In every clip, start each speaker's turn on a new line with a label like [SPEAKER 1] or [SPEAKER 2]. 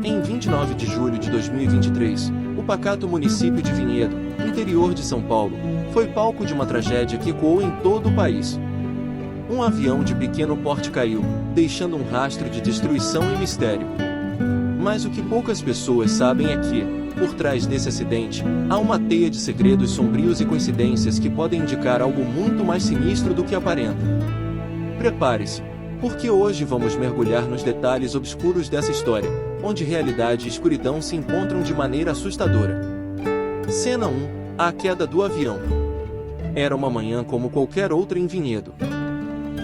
[SPEAKER 1] Em 29 de julho de 2023, o pacato município de Vinhedo, interior de São Paulo, foi palco de uma tragédia que ecoou em todo o país. Um avião de pequeno porte caiu, deixando um rastro de destruição e mistério. Mas o que poucas pessoas sabem é que, por trás desse acidente, há uma teia de segredos sombrios e coincidências que podem indicar algo muito mais sinistro do que aparenta. Prepare-se, porque hoje vamos mergulhar nos detalhes obscuros dessa história, onde realidade e escuridão se encontram de maneira assustadora. Cena 1: A queda do avião. Era uma manhã como qualquer outra em Vinhedo.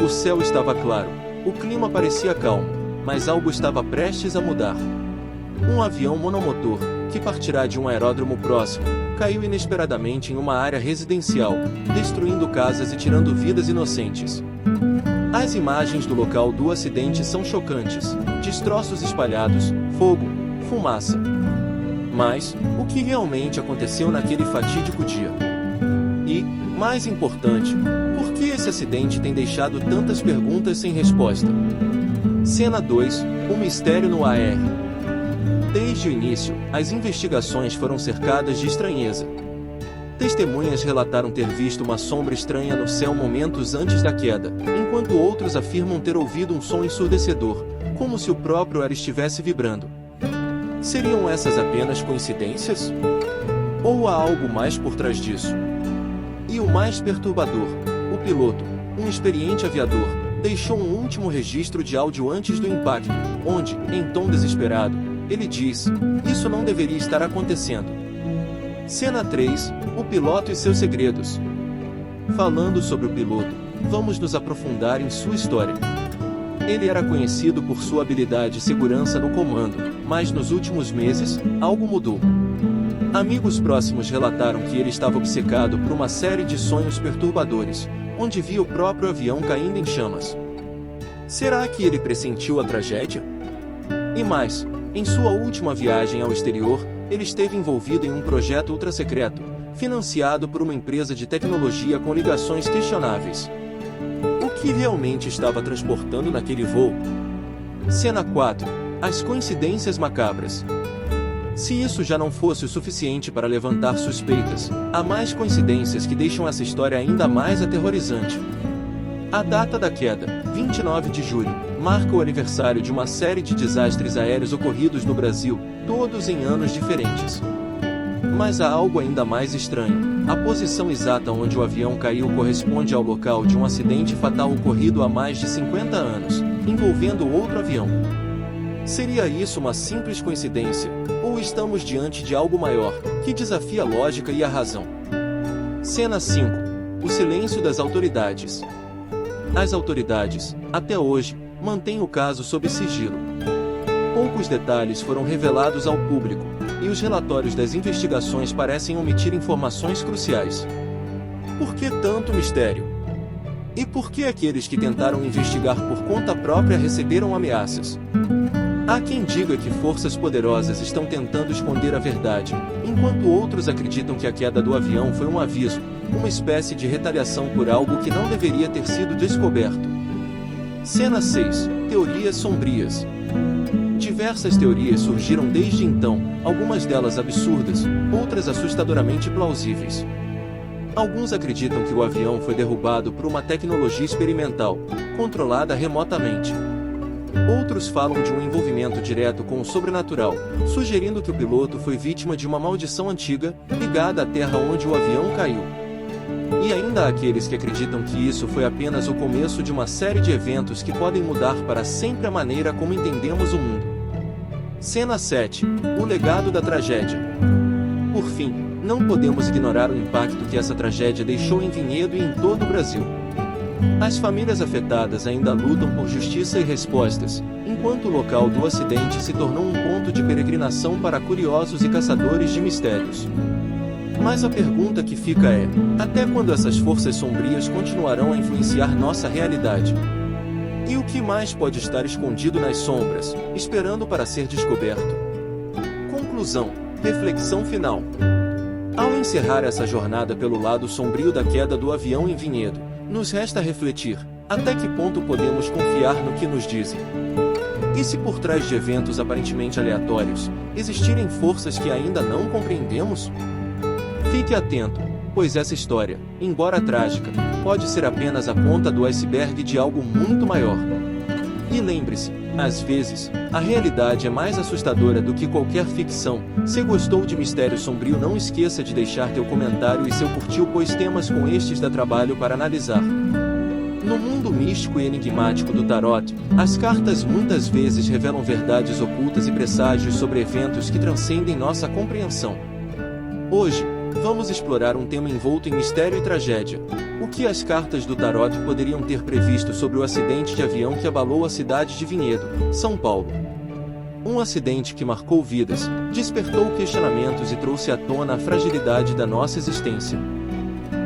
[SPEAKER 1] O céu estava claro, o clima parecia calmo, mas algo estava prestes a mudar. Um avião monomotor, que partirá de um aeródromo próximo, caiu inesperadamente em uma área residencial, destruindo casas e tirando vidas inocentes. As imagens do local do acidente são chocantes: destroços espalhados, fogo, fumaça. Mas, o que realmente aconteceu naquele fatídico dia? E, mais importante, por que esse acidente tem deixado tantas perguntas sem resposta? Cena 2: O mistério no AR. Desde o início, as investigações foram cercadas de estranheza. Testemunhas relataram ter visto uma sombra estranha no céu momentos antes da queda, enquanto outros afirmam ter ouvido um som ensurdecedor, como se o próprio ar estivesse vibrando. Seriam essas apenas coincidências? Ou há algo mais por trás disso? E o mais perturbador: o piloto, um experiente aviador, deixou um último registro de áudio antes do impacto, onde, em tom desesperado, ele diz: "Isso não deveria estar acontecendo." Cena 3: O piloto e seus segredos. Falando sobre o piloto, vamos nos aprofundar em sua história. Ele era conhecido por sua habilidade e segurança no comando, mas nos últimos meses, algo mudou. Amigos próximos relataram que ele estava obcecado por uma série de sonhos perturbadores, onde via o próprio avião caindo em chamas. Será que ele pressentiu a tragédia? E mais, em sua última viagem ao exterior, ele esteve envolvido em um projeto ultrasecreto, financiado por uma empresa de tecnologia com ligações questionáveis. O que realmente estava transportando naquele voo? Cena 4: As coincidências macabras. Se isso já não fosse o suficiente para levantar suspeitas, há mais coincidências que deixam essa história ainda mais aterrorizante. A data da queda, 29 de julho, marca o aniversário de uma série de desastres aéreos ocorridos no Brasil, todos em anos diferentes. Mas há algo ainda mais estranho: a posição exata onde o avião caiu corresponde ao local de um acidente fatal ocorrido há mais de 50 anos, envolvendo outro avião. Seria isso uma simples coincidência, ou estamos diante de algo maior, que desafia a lógica e a razão? Cena 5: O silêncio das autoridades. As autoridades, até hoje, mantêm o caso sob sigilo. Poucos detalhes foram revelados ao público, e os relatórios das investigações parecem omitir informações cruciais. Por que tanto mistério? E por que aqueles que tentaram investigar por conta própria receberam ameaças? Há quem diga que forças poderosas estão tentando esconder a verdade, enquanto outros acreditam que a queda do avião foi um aviso, uma espécie de retaliação por algo que não deveria ter sido descoberto. Cena 6: Teorias sombrias. Diversas teorias surgiram desde então, algumas delas absurdas, outras assustadoramente plausíveis. Alguns acreditam que o avião foi derrubado por uma tecnologia experimental, controlada remotamente. Outros falam de um envolvimento direto com o sobrenatural, sugerindo que o piloto foi vítima de uma maldição antiga, ligada à terra onde o avião caiu. E ainda há aqueles que acreditam que isso foi apenas o começo de uma série de eventos que podem mudar para sempre a maneira como entendemos o mundo. Cena 7: O legado da tragédia. Por fim, não podemos ignorar o impacto que essa tragédia deixou em Vinhedo e em todo o Brasil. As famílias afetadas ainda lutam por justiça e respostas, enquanto o local do acidente se tornou um ponto de peregrinação para curiosos e caçadores de mistérios. Mas a pergunta que fica é: até quando essas forças sombrias continuarão a influenciar nossa realidade? E o que mais pode estar escondido nas sombras, esperando para ser descoberto? Conclusão, reflexão final. Ao encerrar essa jornada pelo lado sombrio da queda do avião em Vinhedo, nos resta refletir: até que ponto podemos confiar no que nos dizem? E se por trás de eventos aparentemente aleatórios, existirem forças que ainda não compreendemos? Fique atento, pois essa história, embora trágica, pode ser apenas a ponta do iceberg de algo muito maior. E lembre-se, às vezes, a realidade é mais assustadora do que qualquer ficção. Se gostou de Mistério Sombrio, não esqueça de deixar teu comentário e seu curtiu, pois temas com estes dá trabalho para analisar. No mundo místico e enigmático do tarot, as cartas muitas vezes revelam verdades ocultas e presságios sobre eventos que transcendem nossa compreensão. Hoje, vamos explorar um tema envolto em mistério e tragédia. O que as cartas do tarot poderiam ter previsto sobre o acidente de avião que abalou a cidade de Vinhedo, São Paulo? Um acidente que marcou vidas, despertou questionamentos e trouxe à tona a fragilidade da nossa existência.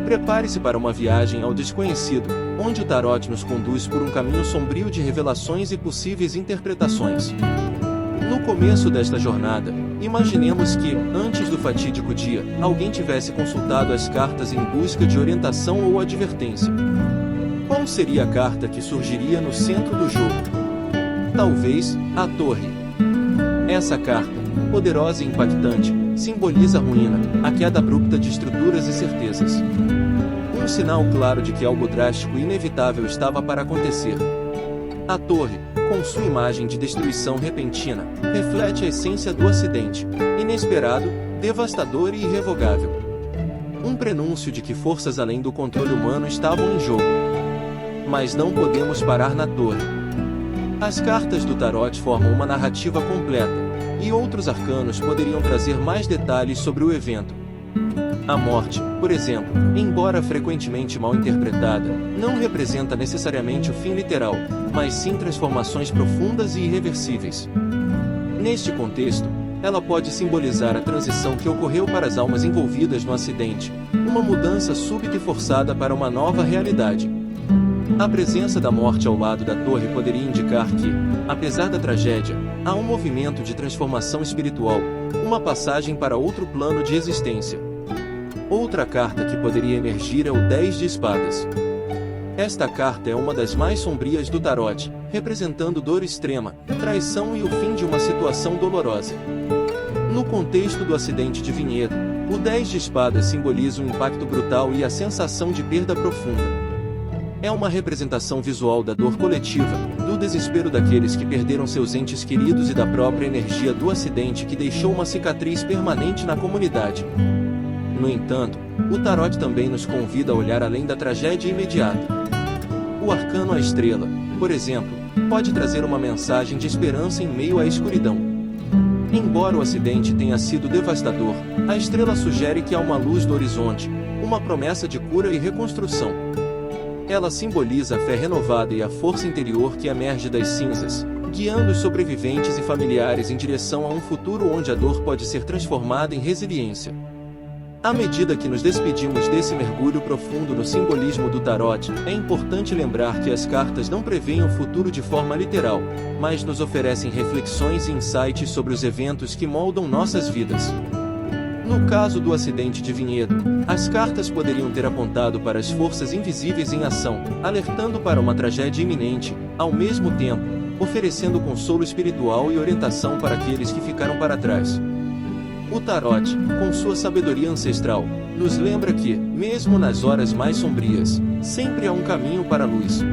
[SPEAKER 1] Prepare-se para uma viagem ao desconhecido, onde o tarot nos conduz por um caminho sombrio de revelações e possíveis interpretações. No começo desta jornada, imaginemos que, antes do fatídico dia, alguém tivesse consultado as cartas em busca de orientação ou advertência. Qual seria a carta que surgiria no centro do jogo? Talvez, a Torre. Essa carta, poderosa e impactante, simboliza a ruína, a queda abrupta de estruturas e certezas. Um sinal claro de que algo drástico e inevitável estava para acontecer. A torre, com sua imagem de destruição repentina, reflete a essência do acidente, inesperado, devastador e irrevogável. Um prenúncio de que forças além do controle humano estavam em jogo. Mas não podemos parar na torre. As cartas do tarot formam uma narrativa completa, e outros arcanos poderiam trazer mais detalhes sobre o evento. A morte, por exemplo, embora frequentemente mal interpretada, não representa necessariamente o fim literal, mas sim transformações profundas e irreversíveis. Neste contexto, ela pode simbolizar a transição que ocorreu para as almas envolvidas no acidente, uma mudança súbita e forçada para uma nova realidade. A presença da morte ao lado da torre poderia indicar que, apesar da tragédia, há um movimento de transformação espiritual, uma passagem para outro plano de existência. Outra carta que poderia emergir é o 10 de espadas. Esta carta é uma das mais sombrias do tarot, representando dor extrema, traição e o fim de uma situação dolorosa. No contexto do acidente de Vinhedo, o 10 de espadas simboliza um impacto brutal e a sensação de perda profunda. É uma representação visual da dor coletiva, do desespero daqueles que perderam seus entes queridos e da própria energia do acidente que deixou uma cicatriz permanente na comunidade. No entanto, o tarot também nos convida a olhar além da tragédia imediata. O arcano A Estrela, por exemplo, pode trazer uma mensagem de esperança em meio à escuridão. Embora o acidente tenha sido devastador, a estrela sugere que há uma luz no horizonte, uma promessa de cura e reconstrução. Ela simboliza a fé renovada e a força interior que emerge das cinzas, guiando os sobreviventes e familiares em direção a um futuro onde a dor pode ser transformada em resiliência. À medida que nos despedimos desse mergulho profundo no simbolismo do tarot, é importante lembrar que as cartas não preveem o futuro de forma literal, mas nos oferecem reflexões e insights sobre os eventos que moldam nossas vidas. No caso do acidente de Vinhedo, as cartas poderiam ter apontado para as forças invisíveis em ação, alertando para uma tragédia iminente, ao mesmo tempo, oferecendo consolo espiritual e orientação para aqueles que ficaram para trás. O tarot, com sua sabedoria ancestral, nos lembra que, mesmo nas horas mais sombrias, sempre há um caminho para a luz.